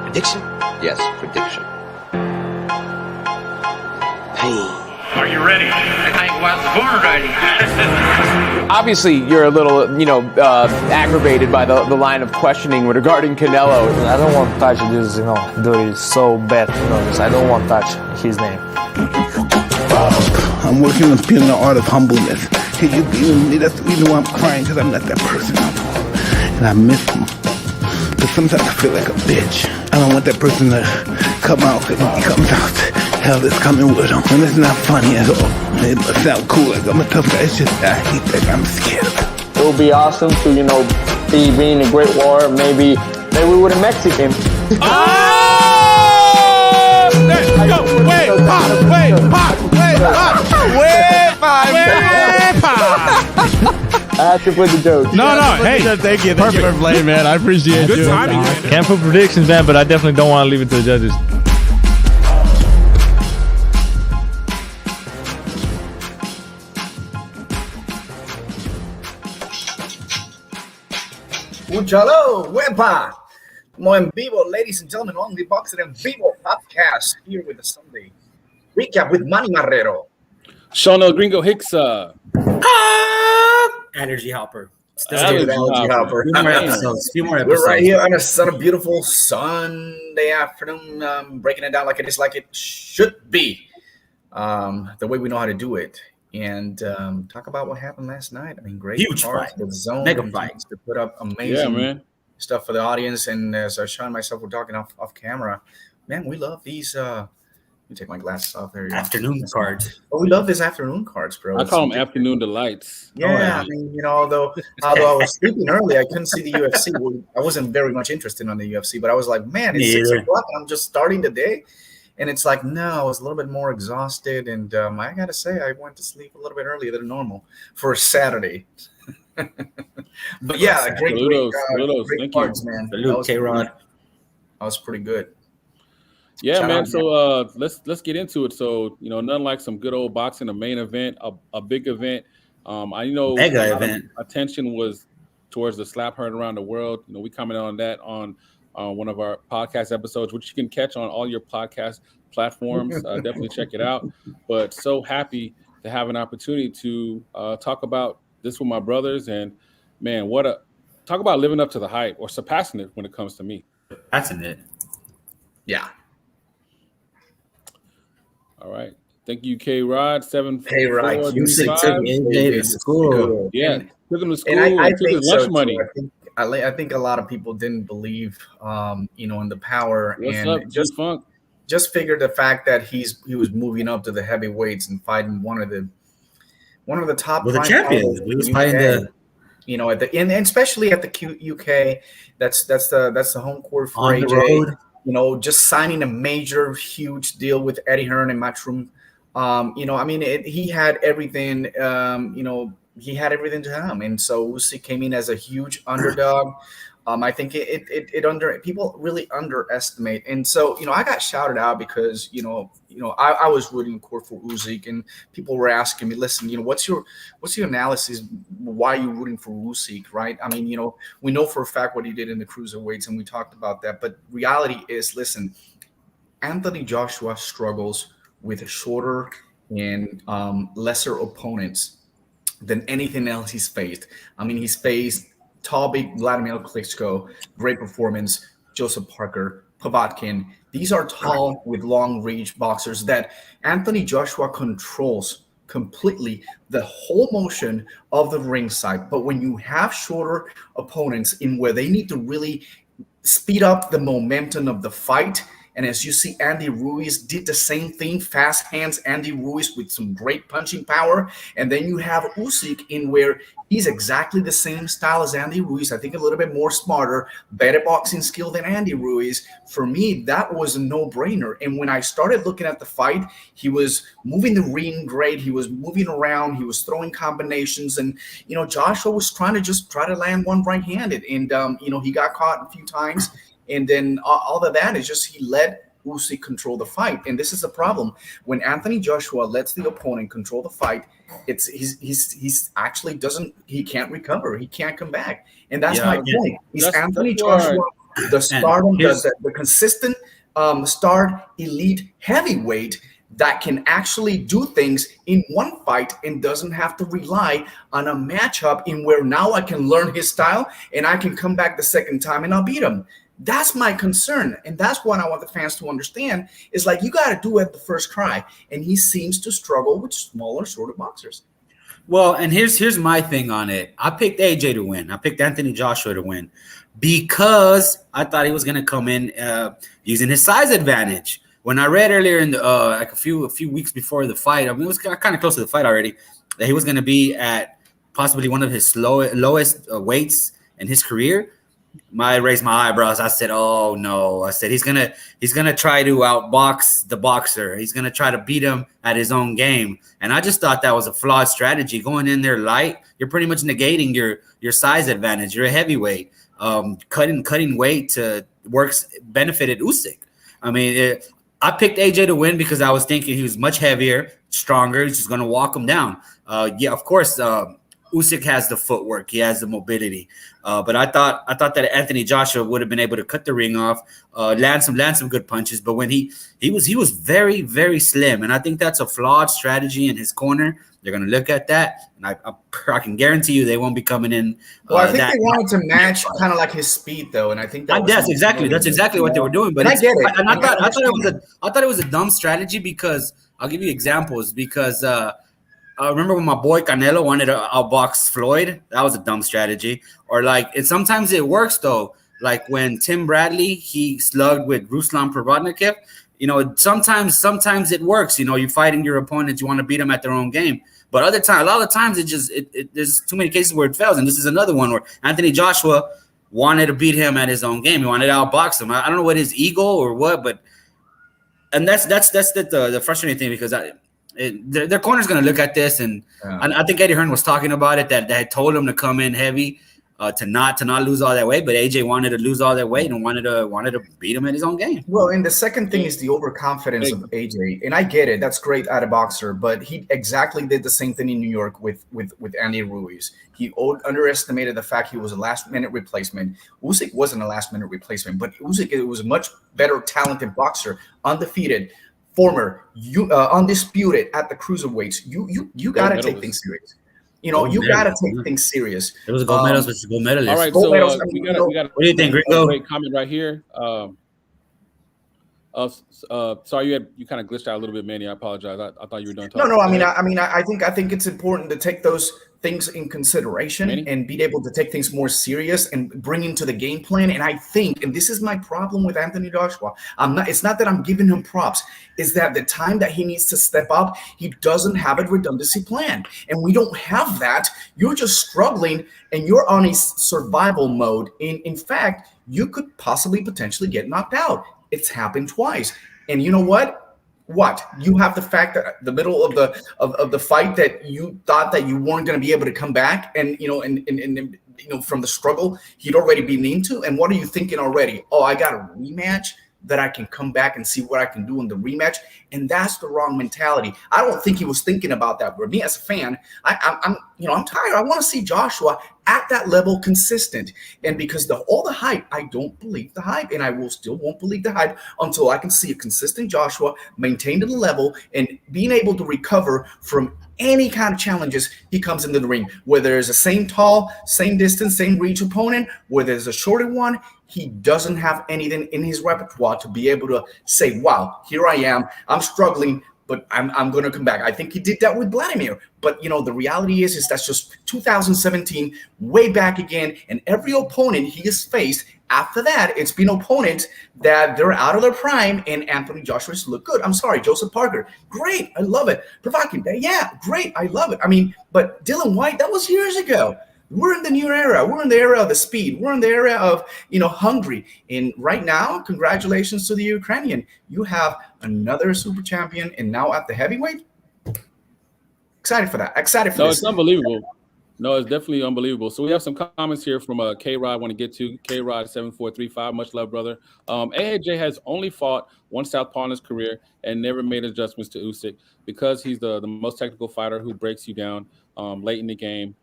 Prediction? Yes, prediction. Pain. Are you ready? I was born ready. Obviously, you're a little, aggravated by the line of questioning regarding Canelo. I don't want to touch this, dirty, so bad, I don't want to touch his name. I'm working on feeling the art of humbleness. Can you be with me? That's the reason why I'm crying, because I'm not that person no more. And I miss him. But sometimes I feel like a bitch. I don't want that person to come out, because when he comes out, hell is coming with him. And it's not funny at all. It must sound cool, like I'm a tough guy. It's just, I hate that I'm scared. It would be awesome to, be being a great war. Maybe we would a Mexican. I have to put the joke. No, hey. Thank you for playing, man. I appreciate Good you. timing, man. Can't put predictions, man, but I definitely don't want to leave it to the judges. Hello, wepa! More EnVivo, ladies and gentlemen, LongLiveBoxing EnVivo podcast here with the Sunday recap with Manny Marrero. Sean El Gringo Hicksa. Energy Hopper. Energy Hopper. Few more episodes. We're right here on a beautiful Sunday afternoon, breaking it down like it is, like it should be, the way we know how to do it. And talk about what happened last night. I mean, great huge fight. The zone mega fight to put up amazing stuff for the audience. And as Sean and myself were talking off camera, man, we love these. Let me take my glasses off there. Afternoon cards. Oh, we love these afternoon cards, bro. I call them afternoon delights. Yeah, I mean, although I was sleeping early, I couldn't see the UFC. Well, I wasn't very much interested in the UFC, but I was like, man, it's 6 o'clock. And I'm just starting the day. And it's like, no, I was a little bit more exhausted. And I got to say, I went to sleep a little bit earlier than normal for a Saturday. But yeah, great cards, man. K-Rod. That was pretty good. Yeah, shout man. So let's get into it. So, nothing like some good old boxing, a main event, a big event. I know mega event. Attention was towards the slap heard around the world. We commented on that on one of our podcast episodes, which you can catch on all your podcast platforms. Definitely check it out. But so happy to have an opportunity to talk about this with my brothers. And man, talk about living up to the hype or surpassing it when it comes to me. That's it. Yeah. All right. Thank you, K-Rod. K-Rod. Usyk took AJ to school. Yeah. Took him to school. And I took think his lunch money. I think a lot of people didn't believe, in the power. What's and up, G-Funk? Just figured the fact that he was moving up to the heavyweights and fighting one of the top champions. We was fighting and especially at the UK. That's the home court for on AJ. The road. Just signing a major, huge deal with Eddie Hearn and Matchroom. He had everything. He had everything to him, and so Usyk came in as a huge underdog. I think people really underestimate, and so I got shouted out because I was rooting for Usyk, and people were asking me, listen, what's your analysis? Why are you rooting for Usyk, right? I mean, we know for a fact what he did in the cruiserweights, and we talked about that. But reality is, listen, Anthony Joshua struggles with shorter and lesser opponents than anything else he's faced. I mean, he's faced tall, big Vladimir Klitschko, great performance, Joseph Parker, Povetkin. These are tall with long reach boxers that Anthony Joshua controls completely the whole motion of the ringside. But when you have shorter opponents in where they need to really speed up the momentum of the fight, and as you see, Andy Ruiz did the same thing, fast hands Andy Ruiz with some great punching power. And then you have Usyk in where he's exactly the same style as Andy Ruiz. I think a little bit more smarter, better boxing skill than Andy Ruiz. For me, that was a no-brainer. And when I started looking at the fight, he was moving the ring great. He was moving around. He was throwing combinations. And, Joshua was trying to land one right-handed. And, he got caught a few times. And then all of that is just he let Usyk control the fight. And this is the problem. When Anthony Joshua lets the opponent control the fight, he's actually he can't recover. He can't come back. And that's my point. Anthony Joshua The stardom, here's- the consistent starred elite heavyweight that can actually do things in one fight and doesn't have to rely on a matchup in where now I can learn his style and I can come back the second time and I'll beat him. That's my concern, and that's what I want the fans to understand. Is like, you got to do it the first try, and he seems to struggle with smaller, shorter boxers. Well, and here's my thing on it. I picked AJ to win. I picked Anthony Joshua to win because I thought he was going to come in using his size advantage. When I read earlier in the like a few weeks before the fight, I mean, it was kind of close to the fight already, that he was going to be at possibly one of his lowest weights in his career. I raised my eyebrows. I said, "Oh no!" I said he's gonna try to outbox the boxer. He's gonna try to beat him at his own game. And I just thought that was a flawed strategy. Going in there light, you're pretty much negating your size advantage. You're a heavyweight. Cutting weight to benefited Usyk. I mean, I picked AJ to win because I was thinking he was much heavier, stronger. He's just gonna walk him down. Yeah, of course. Usyk has the footwork, he has the mobility, but I thought that Anthony Joshua would have been able to cut the ring off, land some good punches. But when he was very, very slim, and I think that's a flawed strategy in his corner. They're going to look at that, and I can guarantee you they won't be coming in. Well, I think they wanted to match kind of like his speed, though, and I think that's exactly what they were doing. But I get it. And I thought it was a dumb strategy because I'll give you examples because. I remember when my boy Canelo wanted to outbox Floyd. That was a dumb strategy. Or and sometimes it works though. Like when Tim Bradley, he slugged with Ruslan Provodnikev. You know, sometimes it works. You know, you're fighting your opponents, you want to beat them at their own game. But a lot of times there's too many cases where it fails. And this is another one where Anthony Joshua wanted to beat him at his own game. He wanted to outbox him. I don't know what his ego or what, but that's the frustrating thing because their corner's going to look at this, and I think Eddie Hearn was talking about it that they had told him to come in heavy, to not lose all that weight, but AJ wanted to lose all that weight and wanted to beat him at his own game. Well, and the second thing is the overconfidence of AJ, and I get it. That's great at a boxer, but he exactly did the same thing in New York with Andy Ruiz. He underestimated the fact he was a last-minute replacement. Usyk wasn't a last-minute replacement, but Usyk was a much better talented boxer, undefeated. Former, undisputed at the cruiserweights. You gotta take things serious. You know, you gotta take things serious. It was a gold medalist versus gold medalist. All right, so we got. What do you think, Gringo? Great comment right here. Sorry, you kind of glitched out a little bit, Manny. I apologize. I thought you were done talking. No. I think it's important to take those things in consideration and be able to take things more serious and bring into the game plan. And I think, and this is my problem with Anthony Joshua, it's not that I'm giving him props, is that the time that he needs to step up, he doesn't have a redundancy plan. And we don't have that. You're just struggling and you're on a survival mode. In fact, you could potentially get knocked out. It's happened twice. And you know what? You have the fact that the middle of the fight that you thought that you weren't going to be able to come back, and from the struggle he'd already been into. And what are you thinking already? Oh, I got a rematch that I can come back and see what I can do in the rematch. And that's the wrong mentality. I don't think he was thinking about that. For me as a fan, I'm tired. I want to see Joshua at that level consistent. And because all the hype, I don't believe the hype, and I won't believe the hype until I can see a consistent Joshua maintained at the level and being able to recover from any kind of challenges he comes into the ring, whether it's the same tall, same distance, same reach opponent, whether it's a shorter one. He doesn't have anything in his repertoire to be able to say, wow, here I am. I'm struggling, but I'm going to come back. I think he did that with Vladimir. But, the reality is that's just 2017, way back again. And every opponent he has faced after that, it's been opponents that they're out of their prime, and Anthony Joshua's look good. I'm sorry, Joseph Parker, great. I love it. Provoking, yeah, great. I love it. I mean, but Dylan White, that was years ago. We're in the new era. We're in the era of the speed. We're in the era of, hungry. And right now, congratulations to the Ukrainian. You have another super champion, and now at the heavyweight. Excited for that. Excited for this. No, it's unbelievable. No, it's definitely unbelievable. So we have some comments here from K-Rod I want to get to. K-Rod 7435. Much love, brother. AJ has only fought one southpaw in his career and never made adjustments to Usyk because he's the most technical fighter who breaks you down late in the game.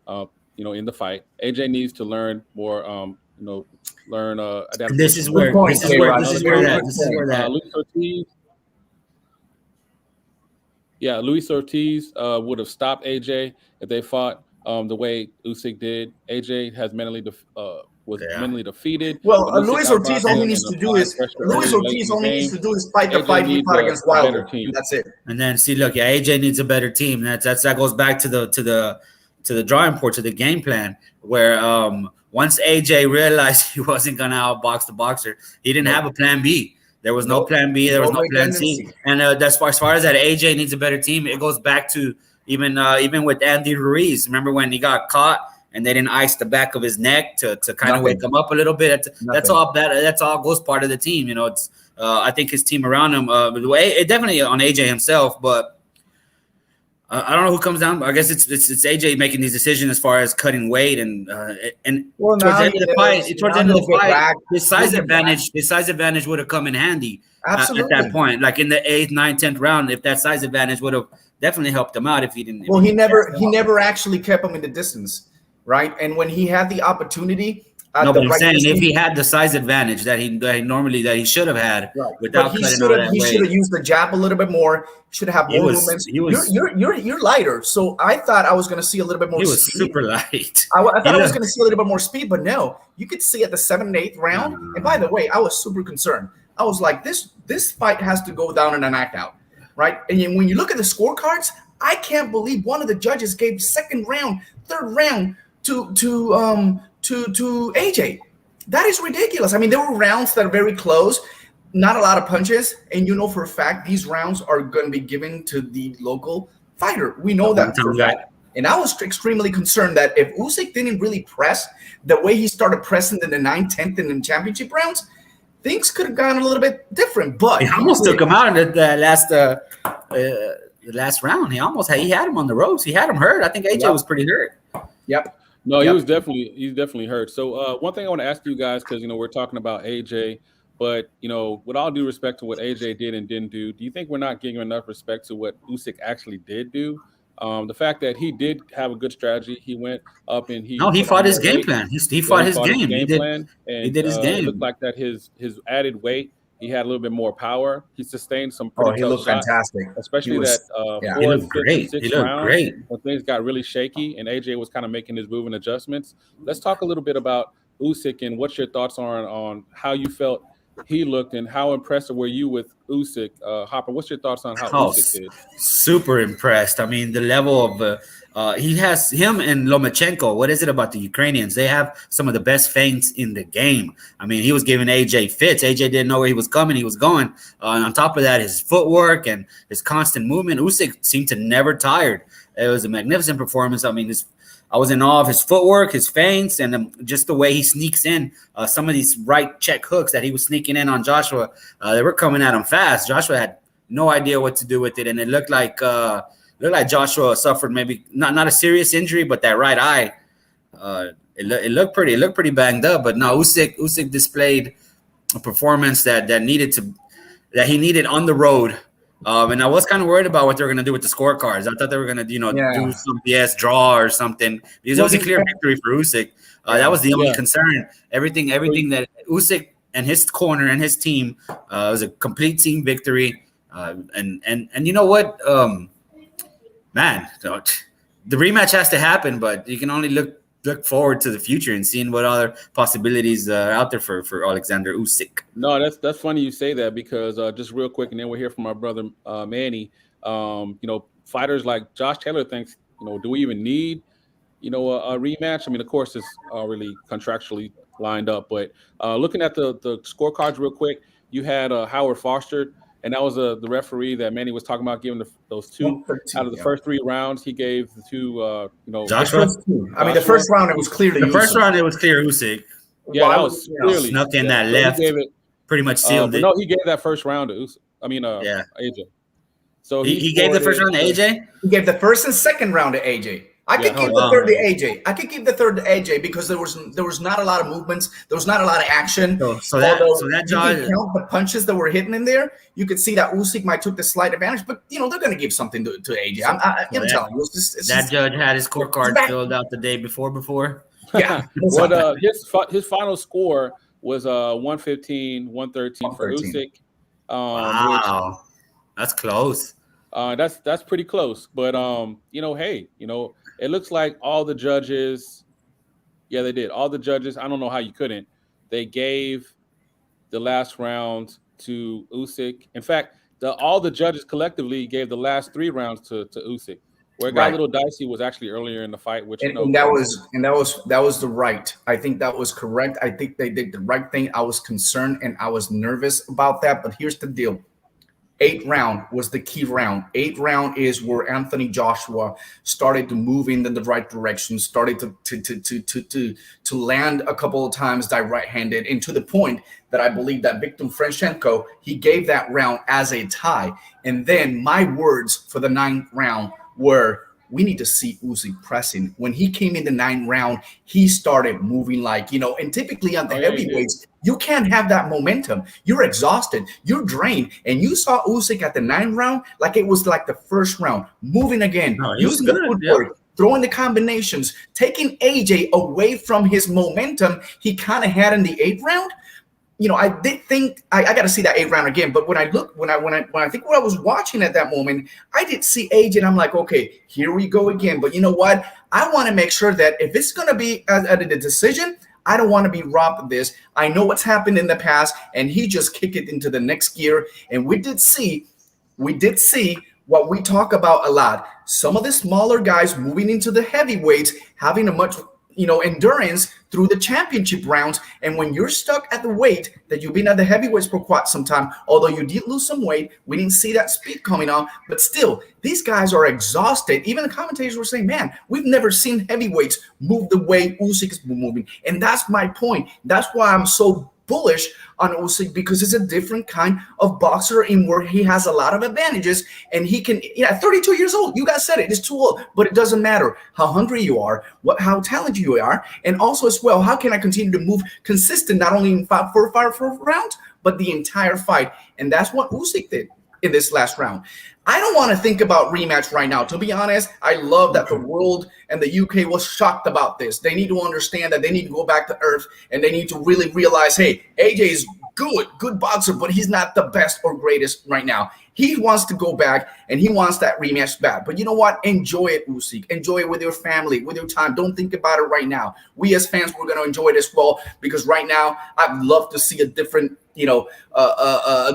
In the fight, AJ needs to learn more, learn adaptation. This is where that. Luis Ortiz. Yeah, Luis Ortiz would have stopped AJ if they fought the way Usyk did. AJ has mentally defeated. Well, Luis Ortiz only needs to do is fight the fight he fought against Wilder. That's it. And then look, AJ needs a better team. That goes back to the drawing board, to the game plan, where once AJ realized he wasn't gonna outbox the boxer, he didn't have a plan B. There was no plan B. There was no plan C. And that's as far as that, AJ needs a better team. It goes back to even with Andy Ruiz. Remember when he got caught and they didn't ice the back of his neck to kind of wake him up a little bit? That's all goes part of the team. It's I think his team around him. It definitely on AJ himself, but I don't know who comes down. I guess it's AJ making these decisions as far as cutting weight and towards the end of the fight, his size advantage would have come in handy at that point. Like in the 8th, 9th, 10th round, if that size advantage would have definitely helped him out if he didn't. Well, he never actually kept him in the distance, right? And when he had the opportunity. But I'm saying if he had the size advantage that he should have had, without he should have used the jab a little bit more. Should have more movements. You're lighter, so I thought I was going to see a little bit more. He was speed. Super light. I thought I was going to see a little bit more speed, but no, you could see at the 7th and 8th round. And by the way, I was super concerned. I was like, this fight has to go down in a knockout, right? And when you look at the scorecards, I can't believe one of the judges gave 2nd round, 3rd round to AJ. That is ridiculous. I mean, there were rounds that are very close, not a lot of punches, and for a fact these rounds are going to be given to the local fighter. We know that for a fact. And I was extremely concerned that if Usyk didn't really press the way he started pressing in the 9th, 10th, and in championship rounds, things could have gone a little bit different. But he almost took him out in the last round. He had him on the ropes. He had him hurt. I think AJ was pretty hurt. Yep. No, he's definitely hurt. So one thing I want to ask you guys, because we're talking about AJ, but with all due respect to what AJ did and didn't do you think we're not giving enough respect to what Usyk actually did do? The fact that he did have a good strategy, he went up and he fought his game plan. He fought his game. He did his game. It looked like that his added weight, he had a little bit more power. He sustained some pretty he looked fantastic. Especially he looked great. He looked great. When things got really shaky and AJ was kind of making his move and adjustments. Let's talk a little bit about Usyk and what your thoughts are on how you felt he looked and how impressed were you with Usyk. Hopper, what's your thoughts on how Usyk did? Super impressed. I mean, the level of he has him and Lomachenko. What is it about the Ukrainians? They have some of the best feints in the game. I mean, he was giving AJ fits. AJ didn't know where he was coming. He was going. And on top of that, his footwork and his constant movement, Usyk seemed to never tired. It was a magnificent performance. I mean, I was in awe of his footwork, his feints, and just the way he sneaks in. Some of these right check hooks that he was sneaking in on Joshua, they were coming at him fast. Joshua had no idea what to do with it, and it looked like Joshua suffered maybe not a serious injury, but that right eye, it looked pretty banged up. But no, Usyk displayed a performance that he needed on the road. And I was kind of worried about what they were going to do with the scorecards. I thought they were going to, do some BS draw or something, because it was a clear victory for Usyk. That was the only concern. Everything that Usyk and his corner and his team was a complete team victory. And you know what, man, the rematch has to happen, but you can only look forward to the future and seeing what other possibilities are out there for Alexander Usyk. No, that's funny you say that, because just real quick, and then we'll hear from our brother Manny. Fighters like Josh Taylor thinks, do we even need, a rematch? I mean, of course, it's already contractually lined up, but looking at the scorecards real quick, you had Howard Foster. And that was the referee that Manny was talking about, giving those two out of the first 3 rounds. He gave the two, Joshua. I mean, the first round it was clear. The first round it was clear Usyk. Yeah, that was clearly snuck in that left. He gave it, pretty much sealed it. No, he gave that first round to Usyk. I mean, AJ. So he gave the first round to AJ. He gave the first and second round to AJ. I could give the third to AJ. I could give the third to AJ because there was not a lot of movements. There was not a lot of action. So that John, you count the punches that were hitting in there. You could see that Usyk might took the slight advantage, but they're going to give something to AJ. I'm telling you, that judge had his scorecard filled out the day before. Yeah. What his final score was 115, 113 for Usyk. Wow, that's close. That's pretty close. But hey, it looks like all the judges, yeah, they did. All the judges, I don't know how you couldn't. They gave the last round to Usyk. In fact, all the judges collectively gave the last 3 rounds to Usyk. Where it got a little dicey was actually earlier in the fight, which and that was the right. I think that was correct. I think they did the right thing. I was concerned and I was nervous about that. But here's the deal: 8th round was the key round. 8th round is where Anthony Joshua started to move in the right direction, started to land a couple of times right-handed, and to the point that I believe that Viktor Franchenko, he gave that round as a tie. And then my words for the 9th round were, we need to see Usyk pressing. When he came in the 9th round, he started moving and typically on the heavyweights, you can't have that momentum. You're exhausted, you're drained. And you saw Usyk at the 9th round, like it was like the first round, moving again, using the footwork, throwing the combinations, taking AJ away from his momentum he kind of had in the 8th round. I did think I got to see that 8th round again. But when I think what I was watching at that moment, I did see AJ, and I'm like, okay, here we go again. But you know what? I want to make sure that if it's going to be a decision, I don't want to be robbed of this. I know what's happened in the past, and he just kicked it into the next gear. And we did see what we talk about a lot. Some of the smaller guys moving into the heavyweights, having a much endurance through the championship rounds. And when you're stuck at the weight that you've been at the heavyweights for quite some time, although you did lose some weight, we didn't see that speed coming on, but still, these guys are exhausted. Even the commentators were saying, man, we've never seen heavyweights move the way Usyk is moving. And that's my point. That's why I'm so bullish on Usyk, because it's a different kind of boxer in where he has a lot of advantages, and he can, 32 years old, you guys said it, it's too old, but it doesn't matter how hungry you are, how talented you are, and also as well, how can I continue to move consistent, not only in 4 rounds, but the entire fight. And that's what Usyk did in this last round. I don't want to think about rematch right now. To be honest, I love that the world and the UK was shocked about this. They need to understand that they need to go back to earth, and they need to really realize, hey, AJ is good boxer, but he's not the best or greatest right now. He wants to go back, and he wants that rematch back. But you know what? Enjoy it, Usyk. Enjoy it with your family, with your time. Don't think about it right now. We as fans, we're going to enjoy it as well, because right now, I'd love to see a different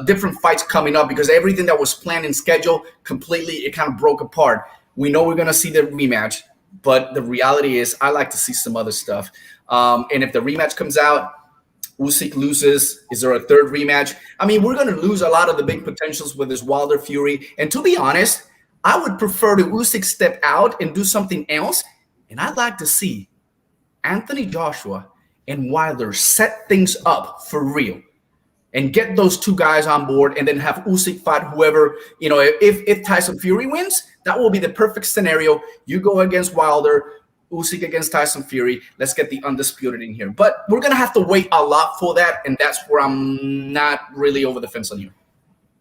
different fights coming up, because everything that was planned and scheduled completely, it kind of broke apart. We know we're going to see the rematch, but the reality is I like to see some other stuff. And if the rematch comes out, Usyk loses, is there a 3rd rematch? I mean, we're going to lose a lot of the big potentials with this Wilder Fury. And to be honest, I would prefer to Usyk step out and do something else. And I'd like to see Anthony Joshua and Wilder set things up for real, and get those 2 guys on board, and then have Usyk fight whoever, if Tyson Fury wins, that will be the perfect scenario. You go against Wilder, Usyk against Tyson Fury. Let's get the undisputed in here. But we're going to have to wait a lot for that, and that's where I'm not really over the fence on you.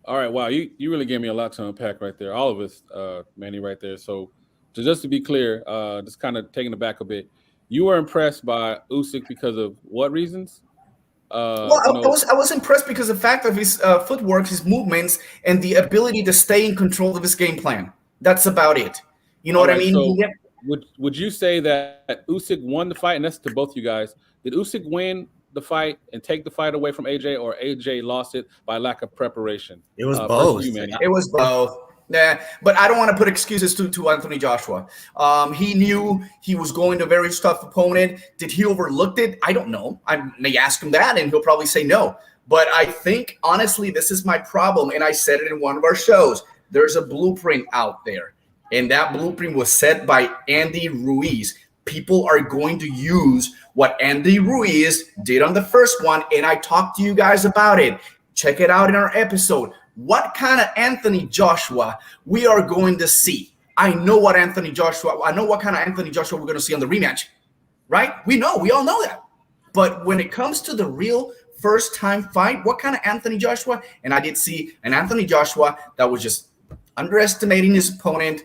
All right, wow, you really gave me a lot to unpack right there. All of us, Manny, right there. So just to be clear, just kind of taking it back a bit, you were impressed by Usyk because of what reasons? I was impressed because of the fact of his footwork, his movements, and the ability to stay in control of his game plan. That's about it. You know what I mean? So would you say that Usyk won the fight? And that's to both you guys. Did Usyk win the fight and take the fight away from AJ, or AJ lost it by lack of preparation? It was both. It was both. Yeah, but I don't want to put excuses to Anthony Joshua. He knew he was going to a very tough opponent. Did he overlook it? I don't know. I may ask him that, and he'll probably say no. But I think, honestly, this is my problem, and I said it in one of our shows. There's a blueprint out there, and that blueprint was set by Andy Ruiz. People are going to use what Andy Ruiz did on the first one, and I talked to you guys about it. Check it out in our episode. What kind of Anthony Joshua we are going to see? I know what kind of Anthony Joshua we're going to see on the rematch, right? We all know that. But when it comes to the real first-time fight, what kind of Anthony Joshua? And I did see an Anthony Joshua that was just underestimating his opponent.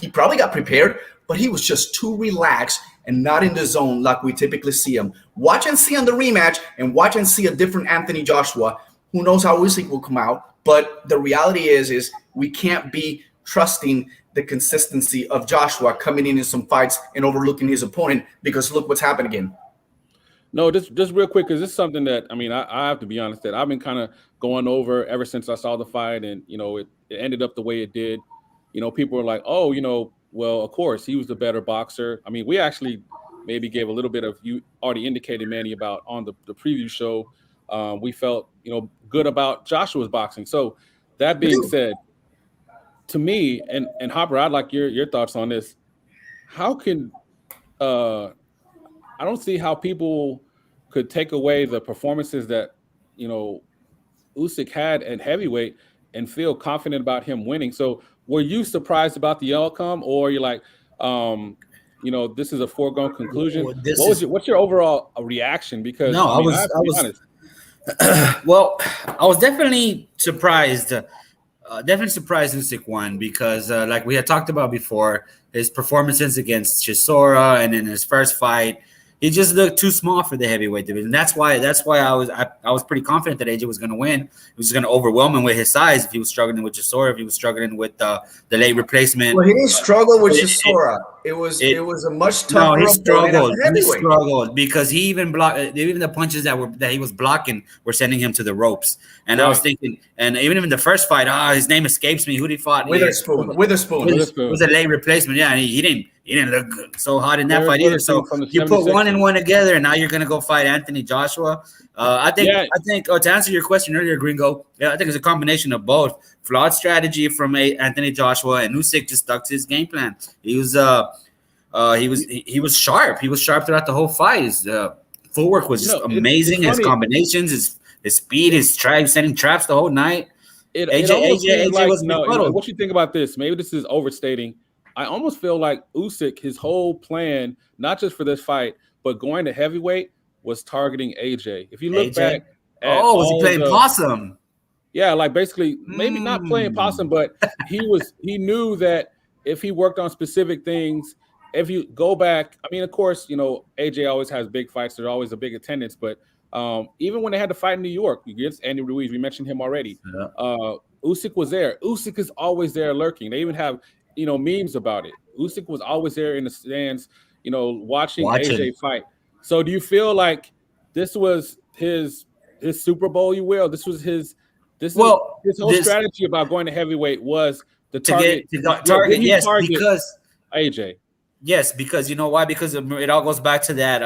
He probably got prepared, but he was just too relaxed and not in the zone like we typically see him. Watch and see on the rematch, and watch and see a different Anthony Joshua. Who knows how Usyk will come out? But the reality is we can't be trusting the consistency of Joshua coming in some fights and overlooking his opponent, because look what's happened again. No, just real quick, because this is something that, I mean, I have to be honest that I've been kind of going over ever since I saw the fight, and, you know, it ended up the way it did. You know, people were like, oh, you know, well, of course, he was the better boxer. I mean, we actually maybe gave a little bit of, you already indicated, Manny, about on the preview show. We felt, you know, good about Joshua's boxing. So that being said, to me, and Hopper, I'd like your thoughts on this. How can I don't see how people could take away the performances that, you know, Usyk had at heavyweight and feel confident about him winning. So were you surprised about the outcome, or you're like, you know, this is a foregone conclusion? What's your overall reaction? Because no, I was honest. Well, I was definitely surprised. Definitely surprised Usyk won because, like we had talked about before, his performances against Chisora and in his first fight, he just looked too small for the heavyweight division. That's why I was pretty confident that AJ was going to win. He was going to overwhelm him with his size. If he was struggling with Chisora, if he was struggling with the late replacement. Well, he didn't struggle with Chisora. It was a much tougher. No, he struggled. He struggled because he even blocked. Even the punches that he was blocking were sending him to the ropes. And I was thinking, and even in the first fight, his name escapes me. Who did he fought? Witherspoon. It was a late replacement. Yeah, and he didn't look so hot in that fight either. So you put one and one together, and now you're gonna go fight Anthony Joshua. I think to answer your question earlier, Gringo, I think it's a combination of both. Flawed strategy from Anthony Joshua, and Usyk just stuck to his game plan. He was sharp. He was sharp throughout the whole fight. His footwork was just amazing. His combinations, his speed, his sending traps the whole night. AJ was no. What you think about this? Maybe this is overstating. I almost feel like Usyk, his whole plan, not just for this fight, but going to heavyweight, was targeting AJ. If you look back, was he playing possum? Yeah, like basically maybe not playing possum, but he knew that if he worked on specific things, if you go back, I mean, of course, you know, AJ always has big fights. There's always a big attendance, but even when they had to fight in New York against Andy Ruiz, we mentioned him already. Usyk was there. Usyk is always there lurking. They even have, you know, memes about it. Usyk was always there in the stands, you know, watching AJ fight. So do you feel like this was his Super Bowl, you will? This was his whole strategy about going to heavyweight was the target. Because AJ. Yes, because you know why? Because it all goes back to that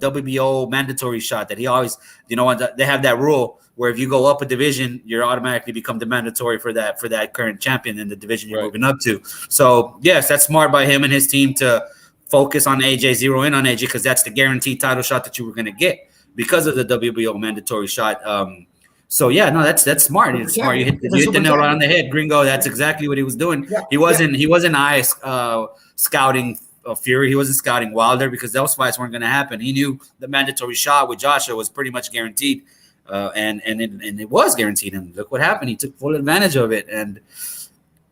WBO mandatory shot that he always, you know, they have that rule where if you go up a division, you're automatically become the mandatory for that current champion in the division you're moving up to. So yes, that's smart by him and his team to focus on AJ, zero in on AJ, because that's the guaranteed title shot that you were going to get because of the WBO mandatory shot. So yeah, no, that's smart. It's smart. You hit the nail right on the head, Gringo. That's exactly what he was doing. Yeah, he wasn't scouting Fury. He wasn't scouting Wilder because those fights weren't going to happen. He knew the mandatory shot with Joshua was pretty much guaranteed, and it was guaranteed. And look what happened. He took full advantage of it. And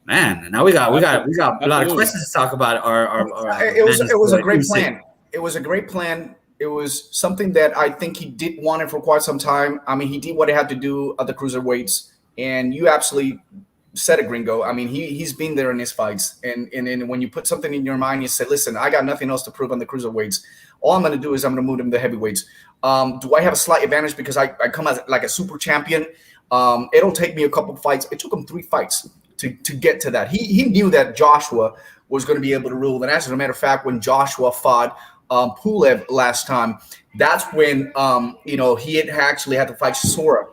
man, now we got a lot of questions to talk about. It was a great plan. It was a great plan. It was something that I think he did want it for quite some time. I mean, he did what he had to do at the cruiserweights, and you absolutely said it, Gringo. I mean, he's been there in his fights, and when you put something in your mind, you say, listen, I got nothing else to prove on the cruiserweights. All I'm going to do is I'm going to move him to heavyweights. Do I have a slight advantage because I come as like a super champion? It'll take me a couple fights. It took him 3 fights to get to that. He knew that Joshua was going to be able to rule. And as a matter of fact, when Joshua fought Pulev last time, that's when he had actually had to fight Chisora.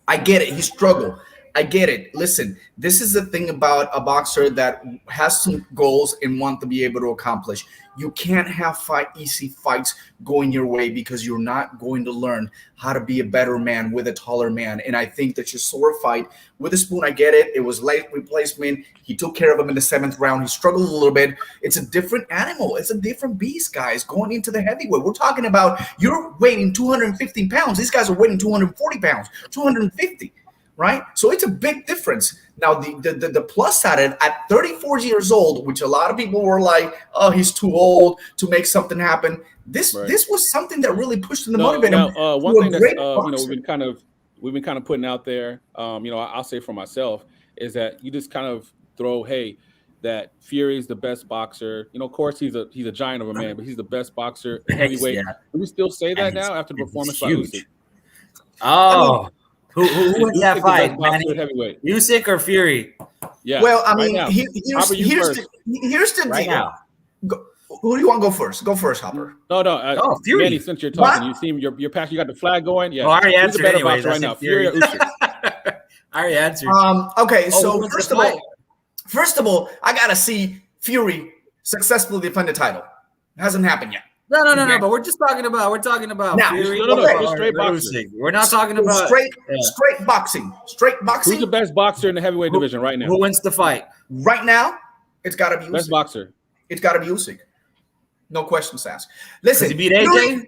I get it. He struggled. I get it. Listen, this is the thing about a boxer that has some goals and want to be able to accomplish. You can't have easy fights going your way because you're not going to learn how to be a better man with a taller man. And I think the Chisora fight with the spoon, I get it. It was late replacement. He took care of him in the 7th round. He struggled a little bit. It's a different animal. It's a different beast, guys, going into the heavyweight. We're talking about you're weighing 215 pounds. These guys are weighing 240 pounds, 250. right? So it's a big difference. Now, the plus side at 34 years old, which a lot of people were like, oh, he's too old to make something happen. This was something that really pushed him to motivate him. One thing that's we've been kind of putting out there, I'll say for myself, is that you just kind of throw, hey, that Fury is the best boxer. Of course, he's a giant of a man, but he's the best boxer heavyweight. Yeah. Do we still say that now after the performance by Usyk? Oh, who wins that fight, man? Usyk or Fury? Yeah. Well, I mean, here's the right deal. Now. Who do you want to go first? Go first, Hopper. No. Fury. Manny, since you're talking, you seem your passion. You got the flag going. Yeah. Well, I already answered better anyways, boxer right now, Fury or Usyk? I already answered. Okay, so First of all, I gotta see Fury successfully defend the title. It hasn't happened yet. No. But we're talking about now, Fury. Straight boxing. We're not talking about straight boxing. Straight boxing. Who's the best boxer in the heavyweight division right now? Who wins the fight right now? It's got to be Usyk. Best boxer. It's got to be Usyk. No questions asked. Listen, he beat AJ?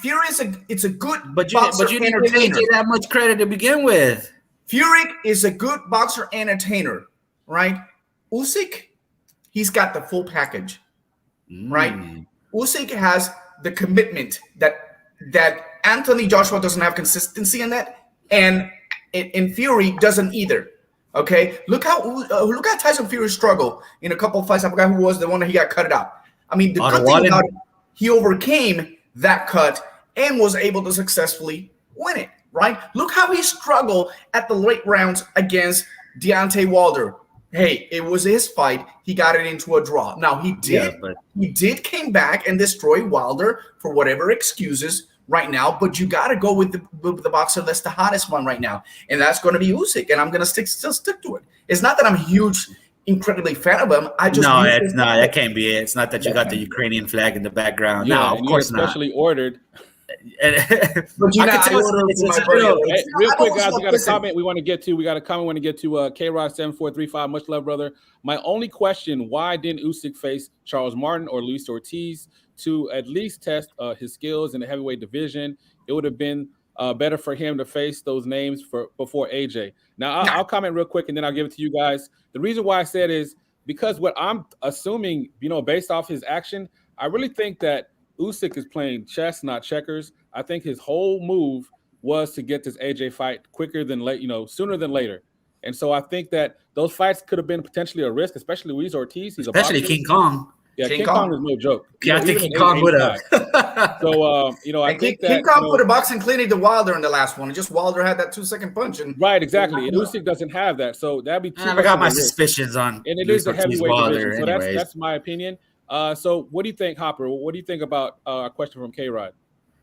Fury is a good but you didn't give AJ that much credit to begin with. Fury is a good boxer entertainer, right? Usyk, he's got the full package, right? Usyk has the commitment that Anthony Joshua doesn't have consistency in that, and Fury doesn't either. Okay, look how Tyson Fury struggled in a couple of fights. I forgot who was the one that he got cut out. I mean, the good thing about it, he overcame that cut and was able to successfully win it. Right? Look how he struggled at the late rounds against Deontay Wilder. Hey, it was his fight. He got it into a draw. Now he did came back and destroy Wilder for whatever excuses right now. But you got to go with the boxer that's the hottest one right now, and that's going to be Usyk. And I'm going to still stick to it. It's not that I'm incredibly fan of him. I just it's not. That can't be it. It's not that you got the Ukrainian flag in the background. Yeah, no, of course not. Especially ordered. But real quick, guys, we got a comment we want to get to. K-Rod 7435. Much love, brother. My only question: why didn't Usyk face Charles Martin or Luis Ortiz to at least test his skills in the heavyweight division? It would have been better for him to face those names before AJ. Now, I'll comment real quick and then I'll give it to you guys. The reason why I said is because what I'm assuming, based off his action, I really think that Usyk is playing chess, not checkers. I think his whole move was to get this AJ fight quicker than sooner than later. And so I think that those fights could have been potentially a risk, especially Luis Ortiz. Especially King Kong. Yeah, King Kong is no joke. Yeah, I think King Kong would have. So, I think that King Kong put a boxing clinic to Wilder in the last one. Just Wilder had that 2-second punch. Right, exactly. And Usyk doesn't have that. So that'd be too much. I got my suspicions on. And it is a heavyweight division. So that's my opinion. So what do you think, Hopper? What do you think about a question from K-Rod?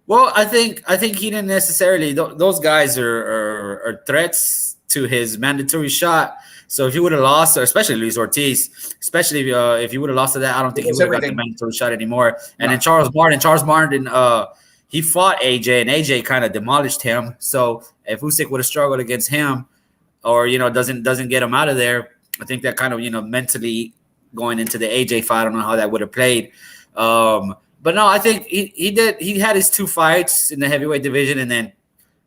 Well, I think he didn't necessarily. Those guys are threats to his mandatory shot. So if he would have lost, or especially Luis Ortiz, especially if he would have lost to that, I don't think he would have got the mandatory shot anymore. And then Charles Martin, he fought AJ, and AJ kind of demolished him. So if Usyk would have struggled against him, or doesn't get him out of there, I think that kind of mentally going into the AJ fight, I don't know how that would have played. But no, I think he did. He had his 2 fights in the heavyweight division, and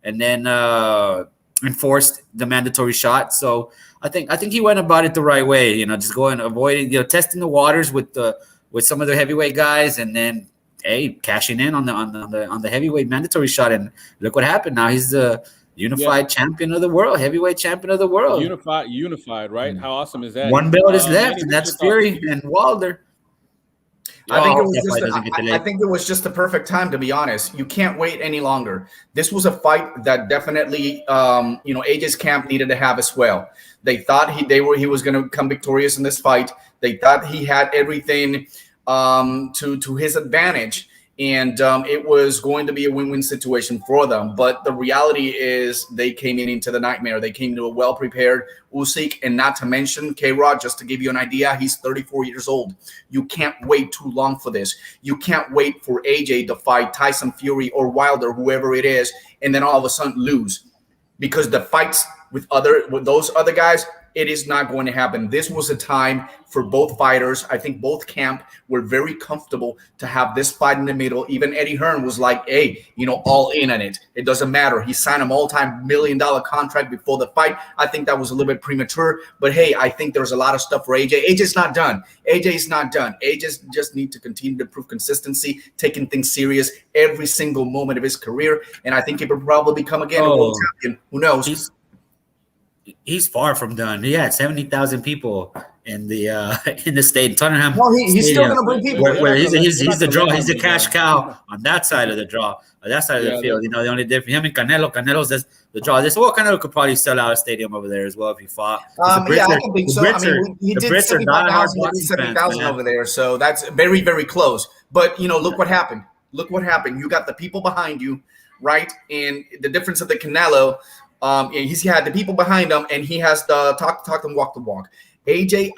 then enforced the mandatory shot. So I think he went about it the right way. Just going, avoiding, testing the waters with some of the heavyweight guys, and then cashing in on the heavyweight mandatory shot. And look what happened. Now he's the unified champion of the world, heavyweight champion of the world. Unified, right? How awesome is that? One belt is left, and that's Fury and Wilder. I think it was just the perfect time, to be honest. You can't wait any longer. This was a fight that definitely, AJ's camp needed to have as well. They thought he was going to come victorious in this fight. They thought he had everything to his advantage, and it was going to be a win-win situation for them. But the reality is they came into the nightmare. They came to a well-prepared Usyk, and not to mention K-Rod, just to give you an idea, he's 34 years old. You can't wait too long for this. You can't wait for AJ to fight Tyson Fury or Wilder, whoever it is, and then all of a sudden lose. Because the fights with those other guys it is not going to happen. This was a time for both fighters. I think both camp were very comfortable to have this fight in the middle. Even Eddie Hearn was like, hey, all in on it. It doesn't matter. He signed an all-time $1 million contract before the fight. I think that was a little bit premature. But, hey, I think there's a lot of stuff for AJ. AJ's not done. AJ's not done. AJ just need to continue to prove consistency, taking things serious every single moment of his career. And I think he will probably become again a world champion. Who knows? He's far from done. He had 70,000 people in the state, Tottenham. No, he's still going to bring people. Where he's the draw. He's the cash cow on that side of the draw, on that side of the field. The only difference, him and Canelo's the draw. Canelo could probably sell out a stadium over there as well if he fought. I don't think so. He did 75,000, 70,000 over there, so that's very, very close. But look what happened. Look what happened. You got the people behind you, right? And the difference of the Canelo. He's had the people behind him, and he has the talk and walk the walk. AJ,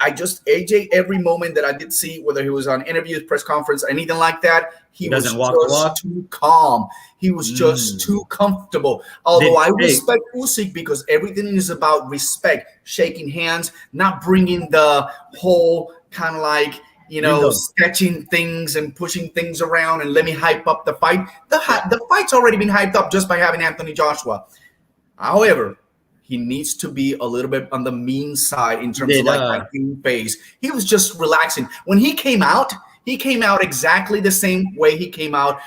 every moment that I did see, whether he was on interviews, press conference, anything like that, he was just too calm. He was just too comfortable. Although I respect Usyk because everything is about respect, shaking hands, not bringing the whole kind of like, sketching things and pushing things around and let me hype up the fight. The fight's already been hyped up just by having Anthony Joshua. However, he needs to be a little bit on the mean side in terms of like phase. He was just relaxing. When he came out exactly the same way he came out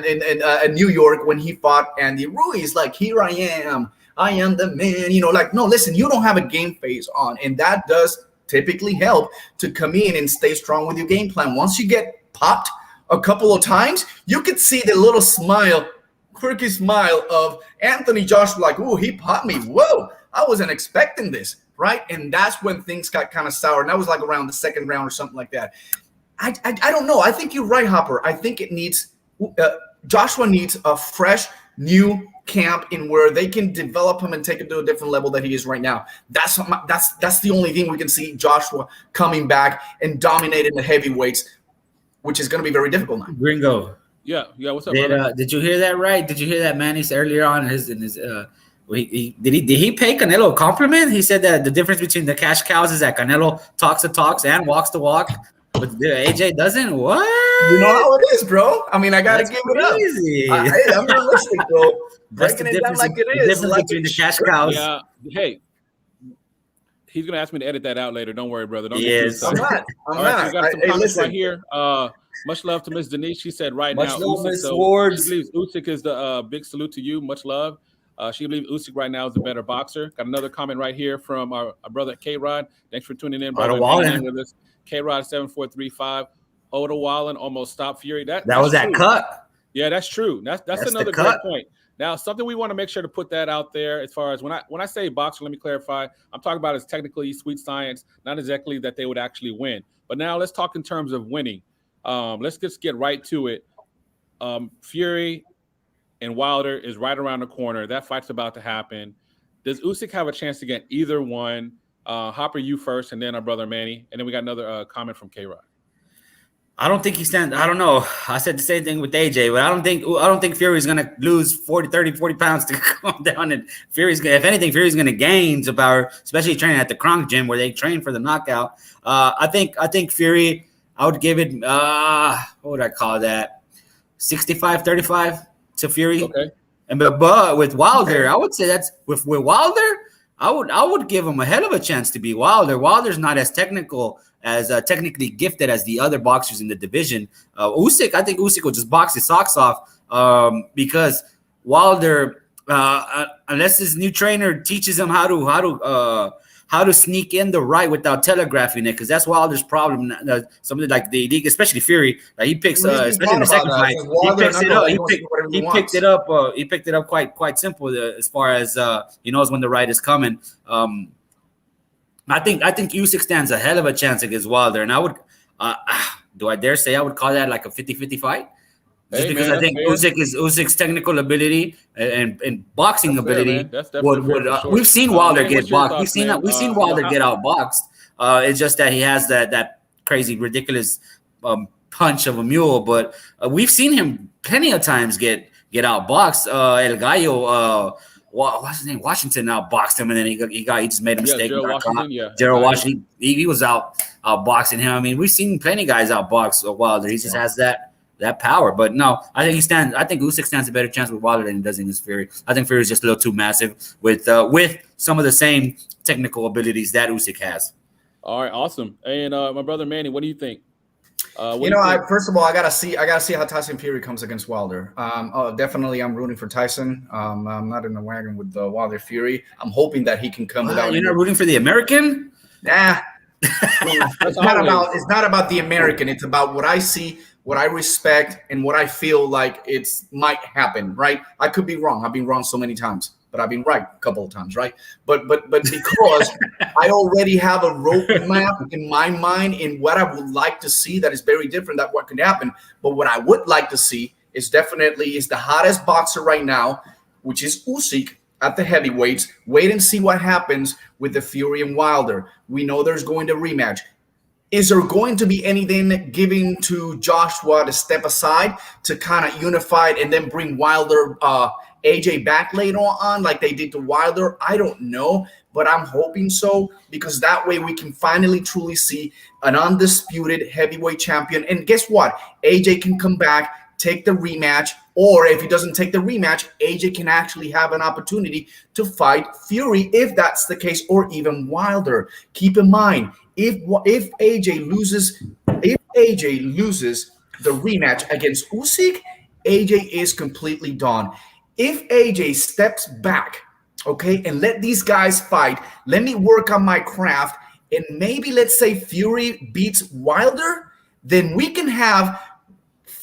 in New York when he fought Andy Ruiz. Like, here I am the man. No, listen, you don't have a game phase on. And that does typically help to come in and stay strong with your game plan. Once you get popped a couple of times, you could see the little quirky smile of Anthony Joshua, like, ooh, he popped me. Whoa, I wasn't expecting this, right? And that's when things got kind of sour. And that was like around the second round or something like that. I don't know. I think you're right, Hopper. I think it needs Joshua needs a fresh, new camp in where they can develop him and take him to a different level that he is right now. That's the only thing we can see Joshua coming back and dominating the heavyweights, which is going to be very difficult now. Gringo. Yeah. What's up, brother? Did you hear that right? Did you hear that Manny earlier on in his did he pay Canelo a compliment? He said that the difference between the cash cows is that Canelo talks the talks and walks the walk, but AJ doesn't. What? You know how it is, bro. I mean, I gotta give it up. I'm realistic, bro. Breaking it down like it is. The difference between the cash cows. Yeah. Hey. He's gonna ask me to edit that out later. Don't worry, brother. I'm not. Right, we got some comments right here. Much love to Miss Denise. She said right now, Usyk, she believes Usyk is the big salute to you. Much love. She believes Usyk right now is the better boxer. Got another comment right here from our brother K-Rod. Thanks for tuning in, brother. With us. K-Rod 7435. Oda Wallen almost stopped Fury. That was that cut. Yeah, that's true. That's another great point. Now, something we want to make sure to put that out there as far as when I say boxer, let me clarify. I'm talking about as technically sweet science, not exactly that they would actually win. But now let's talk in terms of winning. Let's just get right to it. Fury and Wilder is right around the corner. That fight's about to happen. Does Usyk have a chance to get either one? Hopper, you first, and then our brother Manny. And then we got another comment from K-Rod. I don't think he stands. I don't know. I said the same thing with AJ, but I don't think Fury's going to lose 40 pounds to come down. And if anything, Fury's going to gain some power, especially training at the Kronk gym where they train for the knockout. I think Fury, I would give it, what would I call that? 65-35 to Fury. Okay. But with Wilder, I would say that's with Wilder, I would give him a hell of a chance to beat Wilder. Wilder's not as technically gifted as the other boxers in the division. Usyk, I think Usyk will just box his socks off because Wilder, unless his new trainer teaches him how to sneak in the right without telegraphing it, because that's Wilder's problem. Something like especially Fury, he picks, especially in the second fight, he picks it up. He picked it up quite simple as far as he knows when the right is coming. I think Usyk stands a hell of a chance against Wilder, and I would, do I dare say I would call that like a 50-50 fight? Just because I think Usyk's technical ability and boxing ability we've seen Wilder get boxed. We've seen Wilder get outboxed. It's just that he has that crazy, ridiculous punch of a mule. But we've seen him plenty of times get outboxed. El Gallo what's his name? Washington outboxed him, and then he just made a mistake. Gerald Washington, Gerald Washington. He was outboxing him. I mean, we've seen plenty of guys outbox Wilder. He just has that power. But no, I think Usyk stands a better chance with Wilder than he does against Fury. I think Fury is just a little too massive with some of the same technical abilities that Usyk has. All right, awesome. And my brother Manny, what do you think? First of all, I gotta see how Tyson Fury comes against Wilder. Definitely, I'm rooting for Tyson. I'm not in the wagon with Wilder Fury. I'm hoping that he can come without. You're not rooting for the American? Nah. It's not about the American. It's about what I see, what I respect, and what I feel like might happen. Right? I could be wrong. I've been wrong so many times, but I've been right a couple of times, right? But because I already have a roadmap in my mind in what I would like to see that is very different than what could happen. But what I would like to see is definitely the hottest boxer right now, which is Usyk at the heavyweights. Wait and see what happens with the Fury and Wilder. We know there's going to rematch. Is there going to be anything giving to Joshua to step aside to kind of unify it and then bring Wilder AJ back later on like they did to Wilder? I don't know, but I'm hoping so, because that way we can finally truly see an undisputed heavyweight champion. And guess what? AJ can come back, take the rematch, or if he doesn't take the rematch, AJ can actually have an opportunity to fight Fury if that's the case, or even Wilder. Keep in mind, if AJ loses the rematch against Usyk, AJ is completely done. If AJ steps back, okay, and let these guys fight, let me work on my craft, and maybe let's say Fury beats Wilder, then we can have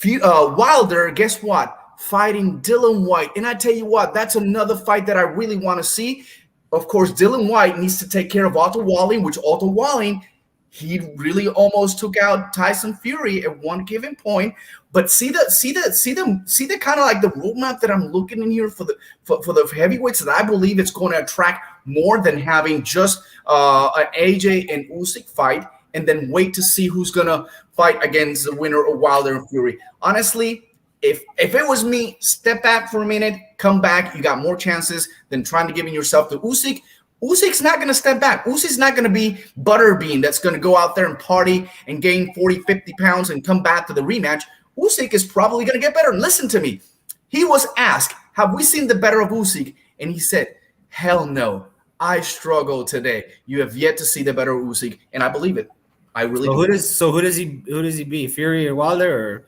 Wilder, guess what, fighting Dillian Whyte. And I tell you what, that's another fight that I really want to see. Of course, Dillian Whyte needs to take care of Otto Walling, which Otto Walling, he really almost took out Tyson Fury at one given point. But see the kind of like the roadmap that I'm looking in here for the heavyweights that I believe it's going to attract more than having just an AJ and Usyk fight, and then wait to see who's going to fight against the winner of Wilder and Fury. Honestly, if it was me, step back for a minute, come back. You got more chances than trying to give yourself to Usyk. Usyk's not going to step back. Usyk's not going to be Butterbean that's going to go out there and party and gain 40, 50 pounds and come back to the rematch. Usyk is probably going to get better. And listen to me. He was asked, have we seen the better of Usyk? And he said, hell no. I struggle today. You have yet to see the better of Usyk. And I believe it. I really do. Who does he beat? Fury or Wilder?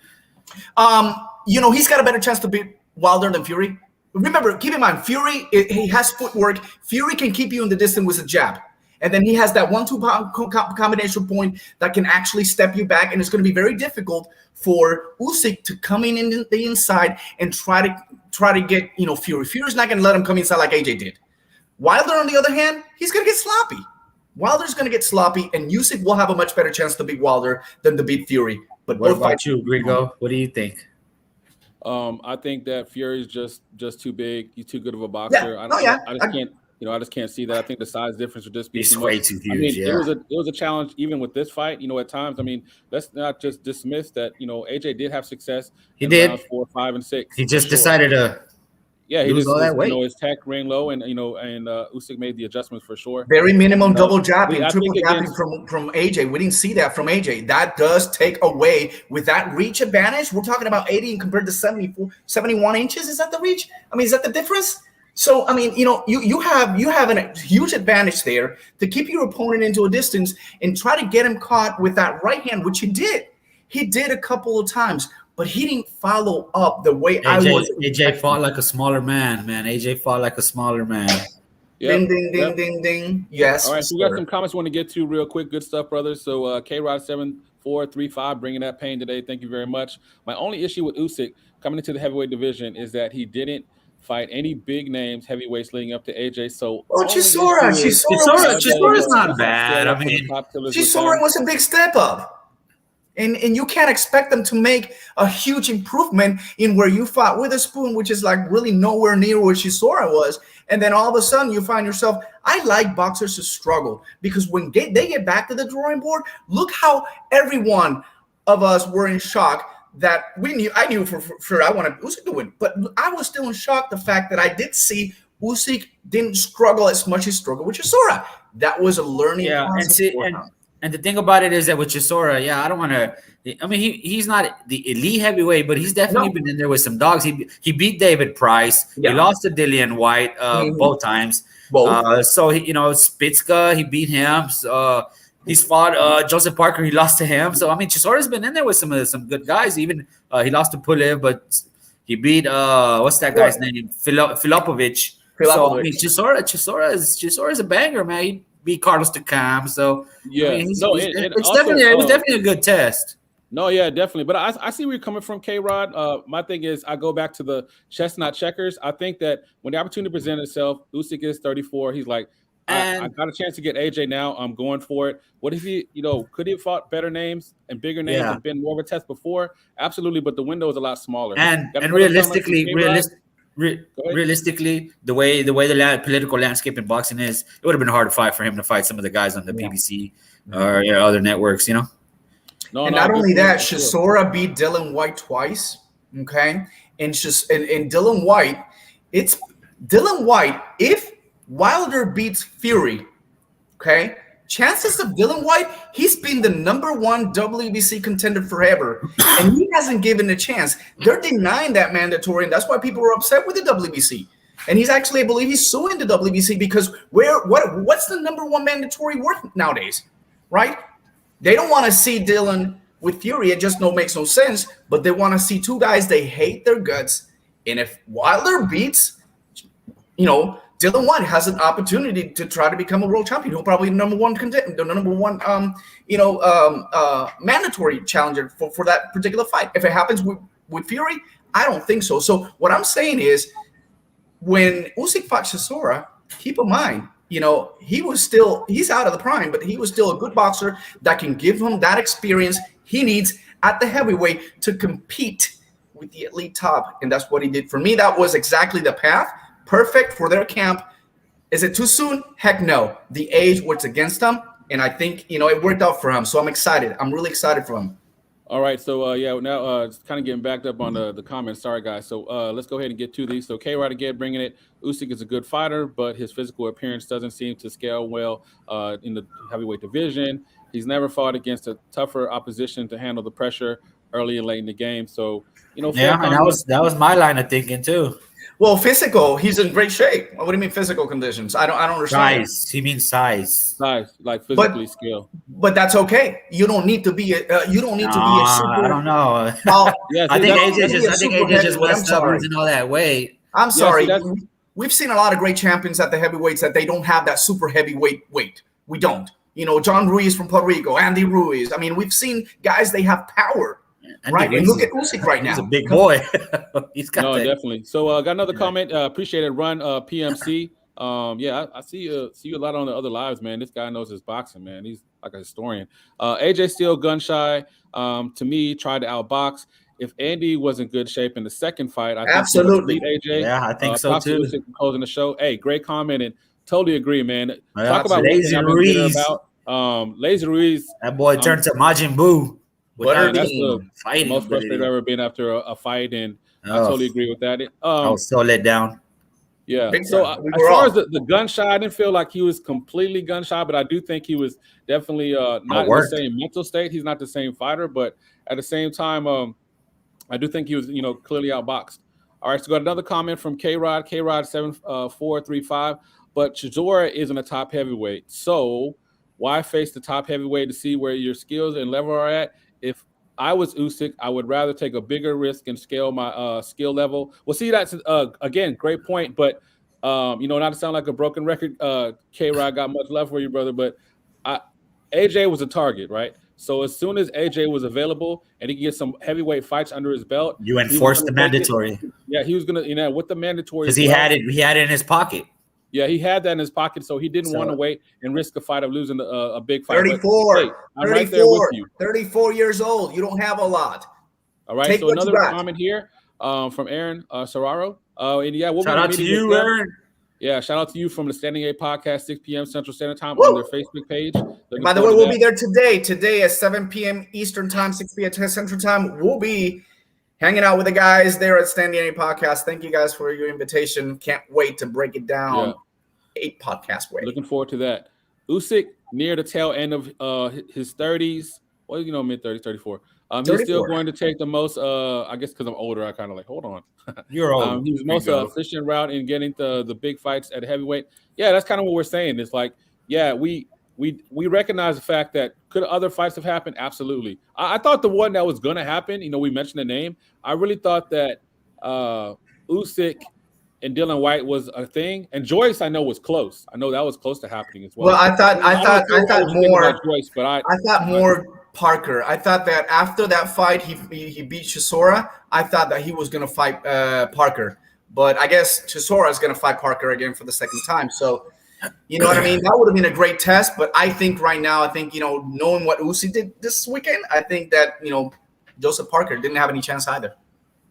He's got a better chance to beat Wilder than Fury. Remember, keep in mind, Fury, he has footwork. Fury can keep you in the distance with a jab. And then he has that 1-2 combination point that can actually step you back. And it's going to be very difficult for Usyk to come in the inside and try to get, Fury. Fury's not going to let him come inside like AJ did. Wilder, on the other hand, he's going to get sloppy. Wilder's going to get sloppy, and Usyk will have a much better chance to beat Wilder than to beat Fury. But what about you, Grigo? What do you think? I think that Fury's just too big. He's too good of a boxer. Yeah. I just can't see that. I think the size difference would just be too way too huge. It was a challenge even with this fight. At times. I mean, let's not just dismiss that. AJ did have success. He did rounds 4, 5, and 6. He just decided to. Yeah, he lose all that weight. His tech ran low, and Usyk made the adjustments for sure. Very minimum double jabbing, triple jabbing from AJ. We didn't see that from AJ. That does take away with that reach advantage. We're talking about 80 compared to 71 inches. Is that the reach? I mean, is that the difference? So, I mean, you have a huge advantage there to keep your opponent into a distance and try to get him caught with that right hand, which he did. He did a couple of times. But he didn't follow up the way I was. AJ fought like a smaller man, man. AJ fought like a smaller man. Yep. Ding, ding. Yes. All right, so we got some comments we want to get to real quick. Good stuff, brothers. So K-Rod7435 bringing that pain today. Thank you very much. My only issue with Usyk coming into the heavyweight division is that he didn't fight any big names heavyweights leading up to AJ. So Chisora's not bad. I mean, Chisora was a big step up. And you can't expect them to make a huge improvement in where you fought Witherspoon, which is like really nowhere near where Chisora was. And then all of a sudden you find yourself, I like boxers to struggle, because when they get back to the drawing board, look how every one of us were in shock that I knew for sure I wanted Usyk to win, but I was still in shock the fact that I did see Usyk didn't struggle as much as he struggled with Chisora. That was a learning process for him. And the thing about it is that with Chisora, I don't want to. I mean, he's not the elite heavyweight, but he's definitely been in there with some dogs. He beat David Price. He lost to Dillian White both times. So Spitzka, he beat him. He's fought Joseph Parker. He lost to him. So I mean, Chisora's been in there with some good guys. Even he lost to Pulev, but he beat what's that guy's name? Filipovic. So I mean, Chisora is a banger, man. He beat Carlos Takam. So it was definitely a good test. No, yeah, definitely. But I see where you're coming from, K-Rod. My thing is, I go back to the chestnut checkers. I think that when the opportunity presented itself, Usyk is 34. He's like, I got a chance to get AJ now. I'm going for it. What if he, could he have fought better names and bigger names and been more of a test before? Absolutely, but the window is a lot smaller. And realistically, the way the political landscape in boxing is, it would have been hard to fight for him to fight some of the guys on the BBC or other networks, Not only that, Chisora beat Dillian White twice. Okay, and Dillian White, it's Dillian White. If Wilder beats Fury, okay, chances of Dillian White, he's been the #1 WBC contender forever, and he hasn't given a chance. They're denying that mandatory, and that's why people are upset with the WBC. And he's actually, I believe, he's suing the WBC because what's the #1 mandatory worth nowadays, right? They don't want to see Dillian with Fury. It just makes no sense. But they want to see two guys they hate their guts. And if Wilder beats, Dillian White has an opportunity to try to become a world champion. He'll probably be the #1 mandatory challenger for that particular fight. If it happens with Fury, I don't think so. So what I'm saying is, when Usyk fought Chisora, keep in mind, he's out of the prime, but he was still a good boxer that can give him that experience he needs at the heavyweight to compete with the elite top. And that's what he did. For me, that was exactly the path. Perfect for their camp. Is it too soon? Heck no. The age works against him, and I think it worked out for him. So I'm excited. I'm really excited for him. All right, so now just kind of getting backed up on the comments. Sorry, guys. So let's go ahead and get to these. So K-Rod again bringing it. Usyk is a good fighter, but his physical appearance doesn't seem to scale well in the heavyweight division. He's never fought against a tougher opposition to handle the pressure early and late in the game. So and that was my line of thinking too. Well, physical, he's in great shape. What do you mean physical conditions? I don't understand. Size. He means size. Size, like physically skill. But that's okay. You don't need to be a super. I don't know. I think AJ just messed up losing all that weight. I'm sorry. We've seen a lot of great champions at the heavyweights that they don't have that super heavyweight weight. We don't. John Ruiz from Puerto Rico, Andy Ruiz. I mean, we've seen guys, they have power. Right, and look at Usyk right now. He's a big boy. He's got definitely. So got another comment. Appreciate it, Run PMC. I see you a lot on the other lives, man. This guy knows his boxing, man. He's like a historian. AJ still gun shy. To me, tried to outbox. If Andy was in good shape in the second fight, I think absolutely beat AJ. Yeah, I think so too. Usyk closing the show. Hey, great comment and totally agree, man. Talk about Lazy Ruiz. Lazy Ruiz. That boy turned to Majin Buu. That's the most frustrated I've ever been after a fight, and I totally agree with that. I was so let down. Yeah. So as far as the gun shy, I didn't feel like he was completely gun shy, but I do think he was definitely not in the same mental state. He's not the same fighter, but at the same time, I do think he was, clearly outboxed. All right, so got another comment from K-Rod 7435. But Chisora isn't a top heavyweight, so why face the top heavyweight to see where your skills and level are at? If I was Usyk, I would rather take a bigger risk and scale my skill level. Well, see, that's again, great point. But not to sound like a broken record, K-Rod got much love for you, brother. But AJ was a target, right? So as soon as AJ was available and he could get some heavyweight fights under his belt, you enforced the mandatory. Yeah, he was gonna, with the mandatory, because he had it in his pocket. Yeah, he had that in his pocket, so he didn't want to wait and risk a fight of losing a big fight. 34. Hey, I'm right there with you. 34 years old. You don't have a lot. All right, so another comment here from Aaron Serraro. Shout out to you, Aaron. Yeah, shout out to you from the Standing A Podcast, 6 p.m. Central Standard Time on their Facebook page. By the way, we'll be there today at 7 p.m. Eastern Time, 6 p.m. Central Time. We'll be hanging out with the guys there at Stand the Enemy Podcast. Thank you guys for your invitation. Can't wait to break it down 8 podcast way. Looking forward to that. Usyk near the tail end of his 30s. Well, mid-30s, 34. He's still going to take the most, I guess because I'm older, I kind of like, hold on. You're old. He's the most efficient route in getting the big fights at heavyweight. Yeah, that's kind of what we're saying. It's like, yeah, we recognize the fact that could other fights have happened? Absolutely. I thought the one that was going to happen, we mentioned the name. I really thought that Usyk and Dylan White was a thing, and Joyce I know was close. I know that was close to happening as well. Well, I thought more Joyce, but I thought more Parker. I thought that after that fight, he beat Chisora. I thought that he was going to fight Parker, but I guess Chisora is going to fight Parker again for the second time. So, you know what I mean? That would have been a great test. But I think right now, knowing what Usyk did this weekend, I think that Joseph Parker didn't have any chance either.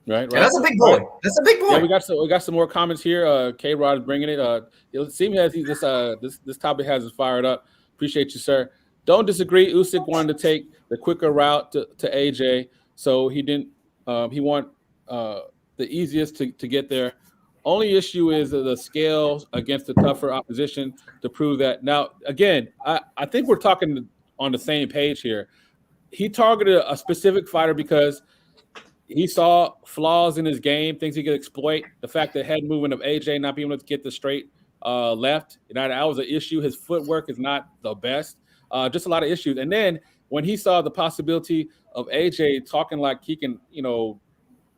Right. And that's a big boy. That's a big boy. Yeah, we got some more comments here. K-Rod is bringing it. It seems as this topic has us fired up. Appreciate you, sir. Don't disagree. Usyk wanted to take the quicker route to AJ, so he didn't. He want the easiest to get there. Only issue is the scale against the tougher opposition to prove that. Now, again, I think we're talking on the same page here. He targeted a specific fighter because he saw flaws in his game, things he could exploit. The fact that head movement of AJ not being able to get the straight left, that was an issue. His footwork is not the best. Just a lot of issues. And then when he saw the possibility of AJ talking like he can,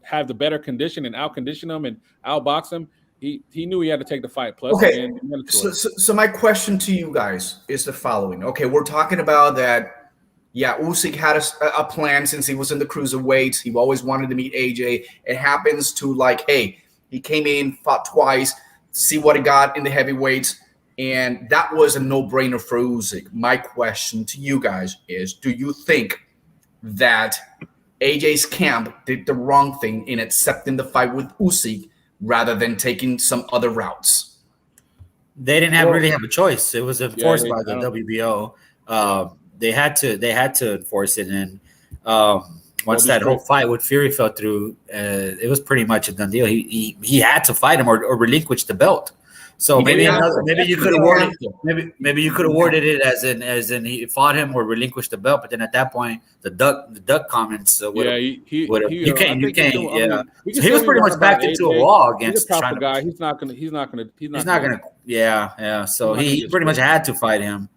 have the better condition and out-condition him and out-box him, he knew he had to take the fight. Plus, okay. So my question to you guys is the following. Okay, we're talking about that. Yeah, Usyk had a plan since he was in the cruiserweights. He always wanted to meet AJ. It happens to hey, he came in, fought twice, see what he got in the heavyweights, and that was a no-brainer for Usyk. My question to you guys is, do you think that AJ's camp did the wrong thing in accepting the fight with Usyk rather than taking some other routes? They didn't really have a choice. It was enforced by the WBO. They had to enforce it, and once that whole fight with Fury fell through, it was pretty much a done deal. He had to fight him or relinquish the belt. So maybe you could have worded it as in he fought him or relinquished the belt. But then at that point, the duck comments you can't. He was pretty much backed into a wall against the guy. He's not gonna. Yeah. So he pretty much had to fight him.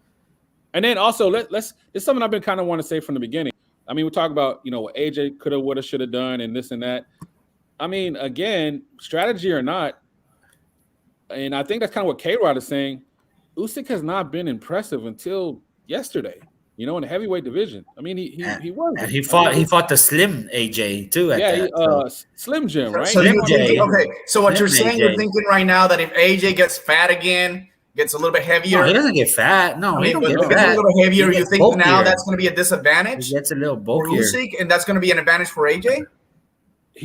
And then also it's something I've been kind of want to say from the beginning. I mean, we talk about what AJ could have, would have, should have done, and this and that. I mean, again, strategy or not. And I think that's kind of what K-Rod is saying. Usyk has not been impressive until yesterday, in the heavyweight division. I mean, he was. And he fought the slim AJ too. Slim Jim, right? So so what you're saying, you're thinking right now that if AJ gets fat again, gets a little bit heavier. No, he doesn't get fat. No, he don't get fat. A little heavier. You think now that's going to be a disadvantage? He gets a little bulkier. For Usyk, and that's going to be an advantage for AJ?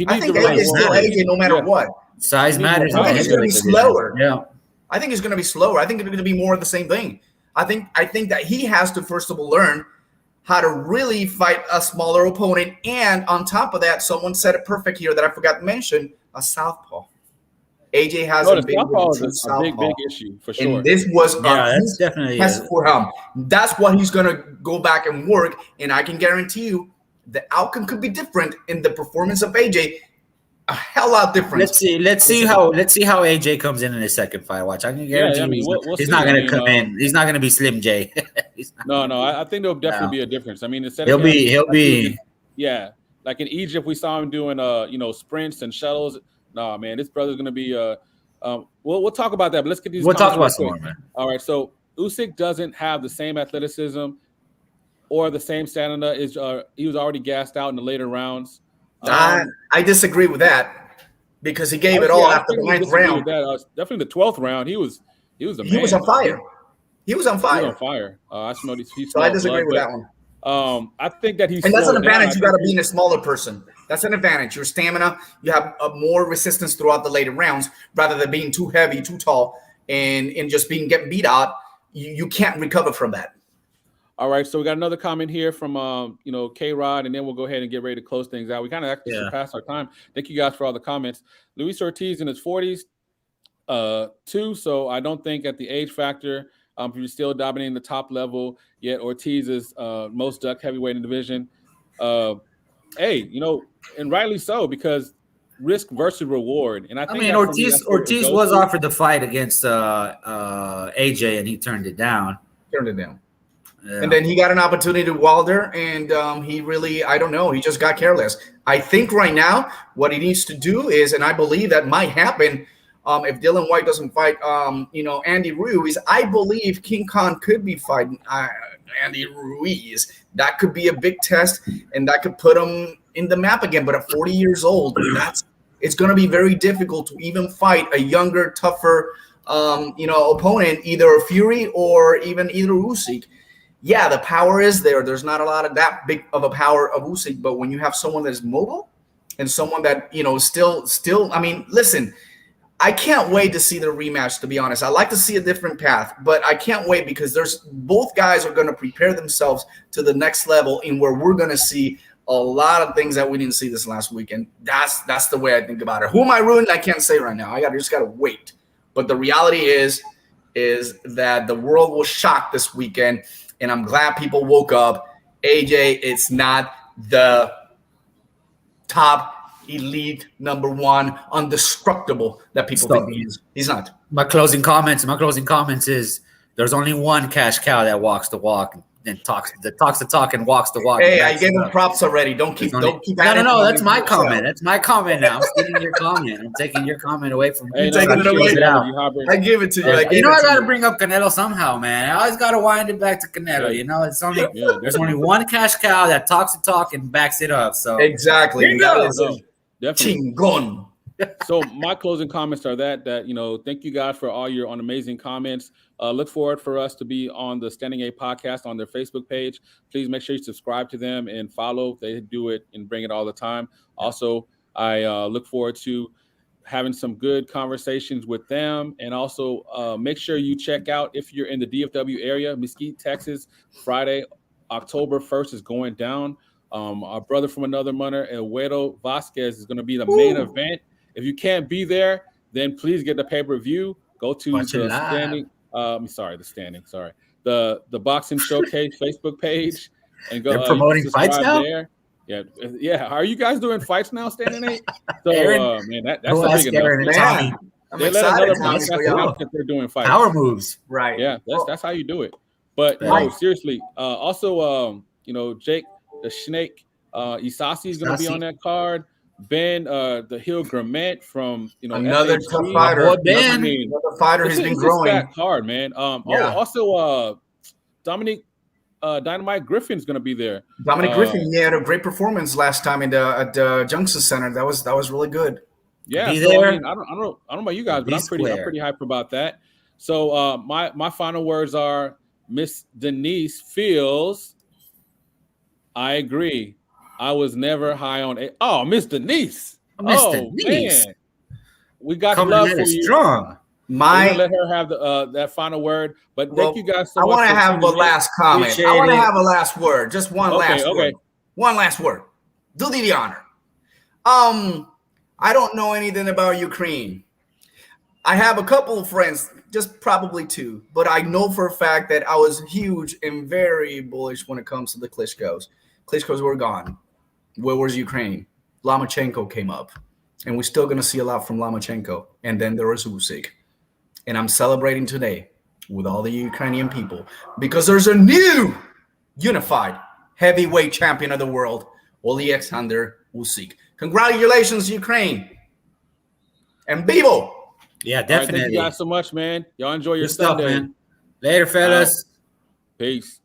I think AJ is still AJ no matter what. Size matters. I think it's going to be slower. Yeah. I think it's going to be slower. I think it's going to be more of the same thing. I think that he has to first of all learn how to really fight a smaller opponent, and on top of that, someone said it perfect here that I forgot to mention: a southpaw. AJ has a big issue for sure. And this was that's definitely test for him. That's what he's going to go back and work, and I can guarantee you the outcome could be different in the performance of AJ. A hell lot different. Let's see how AJ comes in his second fight. Watch, I can guarantee he's not going to come in. He's not going to be Slim J. No. I think there'll definitely be a difference. I mean, he'll be. Yeah, like in Egypt, we saw him doing sprints and shuttles. No, man, this brother's going to be. We'll talk about that, but let's get these. We'll talk about some more, man. All right, so Usyk doesn't have the same athleticism or the same stamina. He was already gassed out in the later rounds. I disagree with that because he gave it all after the 9th round. Definitely the 12th round. He was amazing. He was on fire. He was on fire. I smelled these. So I disagree with that one. I think that he's. And that's an advantage. You got to be in a smaller person. That's an advantage. Your stamina, you have more resistance throughout the later rounds rather than being too heavy, too tall, and just getting beat out. You can't recover from that. All right, so we got another comment here from K-Rod, and then we'll go ahead and get ready to close things out. We kind of actually surpassed our time. Thank you guys for all the comments. Luis Ortiz in his 40s, too, so I don't think at the age factor, he's still dominating the top level, yet Ortiz is most duck heavyweight in the division. Hey, and rightly so, because risk versus reward. And I mean, Ortiz was offered the fight against AJ, and he turned it down. Yeah. And then he got an opportunity to Wilder, and he really, I don't know, he just got careless. I think right now what he needs to do is, and I believe that might happen if Dylan White doesn't fight, Andy Ruiz. I believe King Khan could be fighting Andy Ruiz. That could be a big test, and that could put him in the map again. But at 40 years old, it's going to be very difficult to even fight a younger, tougher, opponent, either Fury or either Usyk. Yeah, the power is there. There's not a lot of that big of a power of Usyk, but when you have someone that is mobile and someone that, still, I mean, listen, I can't wait to see the rematch, to be honest. I like to see a different path, but I can't wait because both guys are going to prepare themselves to the next level in where we're going to see a lot of things that we didn't see this last weekend. That's the way I think about it. Who am I ruining? I can't say right now. I just got to wait. But the reality is that the world was shocked this weekend, and I'm glad people woke up. AJ, it's not the top elite number one undestructible that people think he is. He's not. My closing comments is there's only one cash cow that walks the walk and talks the talk and walks the walk. Hey, I gave him props already. Don't keep. No. That's my comment. That's my comment now. I'm stealing your comment. I'm taking your comment away from you. Taking it away. I give it to you. I got to bring up Canelo somehow, man. I always got to wind it back to Canelo. It's only there's only one cash cow that talks the talk and backs it up. So exactly. Definitely. Chingon. So my closing comments are that thank you guys for all your amazing comments. Look forward for us to be on the Standing A podcast on their Facebook page. Please make sure you subscribe to them and follow. They do it and bring it all the time. Also, I look forward to having some good conversations with them. And also make sure you check out, if you're in the DFW area, Mesquite, Texas, Friday, October 1st is going down. Our brother from another mother, Eduardo Vasquez, is going to be the main event. If you can't be there, then please get the pay-per-view. Go to the Boxing Showcase Facebook page and go. They're promoting fights now. There. Yeah. Are you guys doing fights now, Standing Eight? So, man, that's a big enough. They let another podcast out that they're doing fights. Power moves, right? Yeah, that's how you do it. But seriously, also, Jake the Snake, Isasi is going to be on that card. Ben, the Hill Grament from another SHG. tough fighter. Another fighter has been growing. That card, man. Also, Dominic Dynamite Griffin's going to be there. Dominic Griffin, had a great performance last time at the Junction Center. That was really good. Yeah, I don't know about you guys, but I'm pretty hyped about that. So my final words are: Miss Denise feels. I agree. I was never high on it. Oh, Miss Denise. Denise. Man. We got love for you. Strong. Let her have that final word. But thank you guys so much. I want to have a last comment. I want to have a last word. Just one last word. One last word. Do the honor. I don't know anything about Ukraine. I have a couple of friends, just probably two, but I know for a fact that I was huge and very bullish when it comes to the Klitschko's. Klitschko's were gone. Where was Ukraine? Lomachenko came up, and we're still going to see a lot from Lomachenko. And then there was Usyk. And I'm celebrating today with all the Ukrainian people because there's a new unified heavyweight champion of the world, Alexander Usyk. Congratulations, Ukraine. EnVivo. Yeah, definitely. Right, thank you guys so much, man. Y'all enjoy your Good stuff, Sunday. man. Later, fellas. Peace.